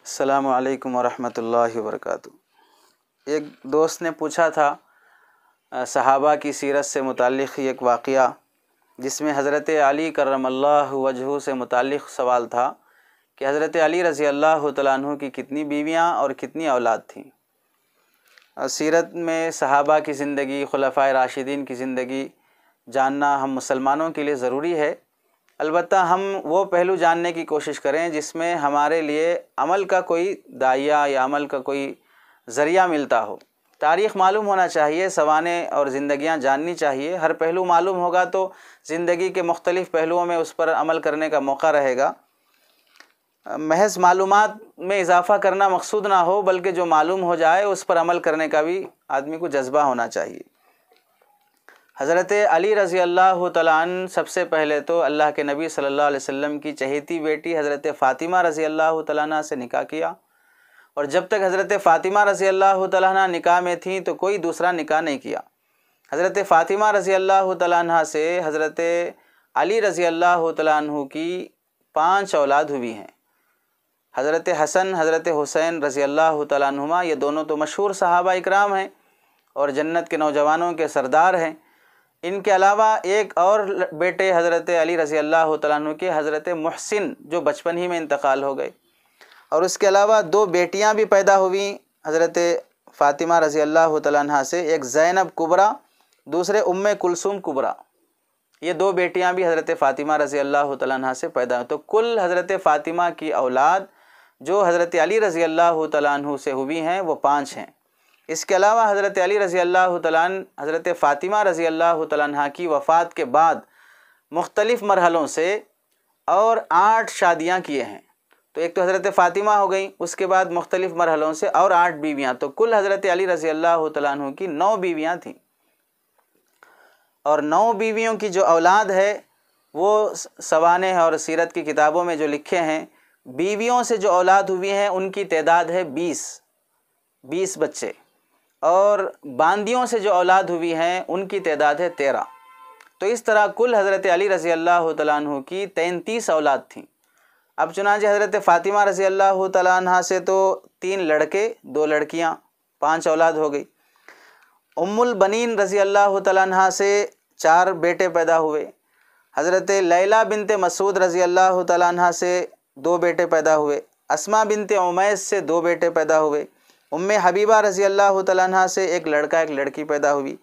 السلام علیکم ورحمۃ اللہ وبرکاتہ۔ ایک دوست نے پوچھا تھا صحابہ کی سیرت سے متعلق ایک واقعہ، جس میں حضرت علی کرم اللہ وجہہ سے متعلق سوال تھا کہ حضرت علی رضی اللہ تعالیٰ عنہ کی کتنی بیویاں اور کتنی اولاد تھیں۔ سیرت میں صحابہ کی زندگی، خلفائے راشدین کی زندگی جاننا ہم مسلمانوں کے لیے ضروری ہے۔ البتہ ہم وہ پہلو جاننے کی کوشش کریں جس میں ہمارے لیے عمل کا کوئی داعیہ یا عمل کا کوئی ذریعہ ملتا ہو۔ تاریخ معلوم ہونا چاہیے، سوانح اور زندگیاں جاننی چاہیے۔ ہر پہلو معلوم ہوگا تو زندگی کے مختلف پہلوؤں میں اس پر عمل کرنے کا موقع رہے گا۔ محض معلومات میں اضافہ کرنا مقصود نہ ہو، بلکہ جو معلوم ہو جائے اس پر عمل کرنے کا بھی آدمی کو جذبہ ہونا چاہیے۔ حضرت علی رضی اللہ تعالیٰ عنہ سب سے پہلے تو اللہ کے نبی صلی اللہ علیہ وسلم کی چہیتی بیٹی حضرت فاطمہ رضی اللہ تعالیٰ عنہ سے نکاح کیا، اور جب تک حضرت فاطمہ رضی اللہ تعالیٰ عنہ نکاح میں تھیں تو کوئی دوسرا نکاح نہیں کیا۔ حضرت فاطمہ رضی اللہ تعالیٰ عنہ سے حضرت علی رضی اللہ تعالیٰ عنہ کی 5 اولاد ہوئی ہیں۔ حضرت حسن، حضرت حسین رضی اللہ تعالیٰ عنہما، یہ دونوں تو مشہور صحابہ اکرام ہیں اور جنت کے نوجوانوں کے سردار ہیں۔ ان کے علاوہ ایک اور بیٹے حضرت علی رضی اللہ تعالیٰ عنہ کے حضرت محسن، جو بچپن ہی میں انتقال ہو گئے، اور اس کے علاوہ 2 بیٹیاں بھی پیدا ہوئیں حضرت فاطمہ رضی اللہ تعالیٰ عنہ سے، ایک زینب کبریٰ، دوسرے ام کلثوم کبریٰ۔ یہ 2 بیٹیاں بھی حضرت فاطمہ رضی اللہ تعالیٰ عنہ سے پیدا ہوئیں۔ تو کل حضرت فاطمہ کی اولاد جو حضرت علی رضی اللہ تعالیٰ عنہ سے ہوئی ہیں وہ 5 ہیں۔ اس کے علاوہ حضرت علی رضی اللہ تعالیٰ عنہ حضرت فاطمہ رضی اللہ تعالیٰ عنہ کی وفات کے بعد مختلف مرحلوں سے اور 8 شادیاں کیے ہیں۔ تو ایک تو حضرت فاطمہ ہو گئیں، اس کے بعد مختلف مرحلوں سے اور 8 بیویاں، تو کل حضرت علی رضی اللہ تعالیٰ عنہ کی 9 بیویاں تھیں، اور 9 بیویوں کی جو اولاد ہے وہ سوانح اور سیرت کی کتابوں میں جو لکھے ہیں، بیویوں سے جو اولاد ہوئی ہیں ان کی تعداد ہے 20 بچے، اور باندیوں سے جو اولاد ہوئی ہیں ان کی تعداد ہے 13۔ تو اس طرح کل حضرت علی رضی اللہ تعالیٰ عنہ کی 33 اولاد تھیں۔ اب چنانچہ حضرت فاطمہ رضی اللہ تعالیٰ عنہ سے تو 3 لڑکے 2 لڑکیاں، 5 اولاد ہو گئی۔ ام البنین رضی اللہ تعالیٰ عنہ سے 4 بیٹے پیدا ہوئے۔ حضرت لیلہ بنت مسعود رضی اللہ تعالیٰ عنہ سے 2 بیٹے پیدا ہوئے۔ اسماء بنت عمیس سے 2 بیٹے پیدا ہوئے۔ ام حبیبہ رضی اللہ تعالیٰ عنہ سے ایک لڑکا ایک لڑکی پیدا ہوئی،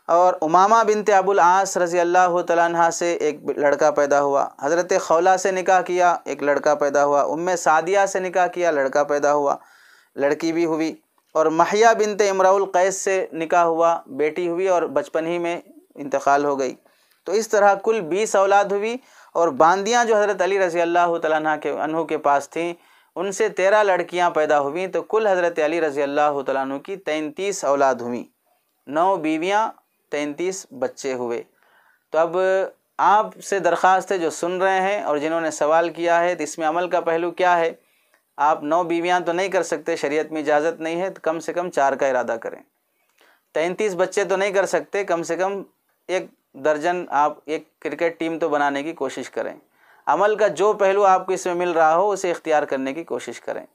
اور امامہ بنت ابو العاص رضی اللہ تعالیٰ عنہ سے ایک لڑکا پیدا ہوا۔ حضرت خولہ سے نکاح کیا، ایک لڑکا پیدا ہوا۔ ام سعدیہ سے نکاح کیا، لڑکا پیدا ہوا، لڑکی بھی ہوئی۔ اور محیہ بنت امرؤ القیس سے نکاح ہوا، بیٹی ہوئی اور بچپن ہی میں انتقال ہو گئی۔ تو اس طرح کل 20 اولاد ہوئی، اور باندیاں جو حضرت علی رضی اللہ تعالیٰ عنہ کے پاس تھیں ان سے 13 لڑکیاں پیدا ہوئیں، تو کل حضرت علی رضی اللہ تعالیٰ عنہ کی 33 اولاد ہوئیں، 9 بیویاں، 33 بچے ہوئے۔ تو اب آپ سے درخواست ہے جو سن رہے ہیں اور جنہوں نے سوال کیا ہے، تو اس میں عمل کا پہلو کیا ہے؟ آپ 9 بیویاں تو نہیں کر سکتے، شریعت میں اجازت نہیں ہے، تو کم سے کم 4 کا ارادہ کریں۔ 33 بچے تو نہیں کر سکتے، کم سے کم 1 درجن آپ ایک کرکٹ ٹیم تو بنانے کی کوشش کریں۔ عمل کا جو پہلو آپ کو اس میں مل رہا ہو اسے اختیار کرنے کی کوشش کریں۔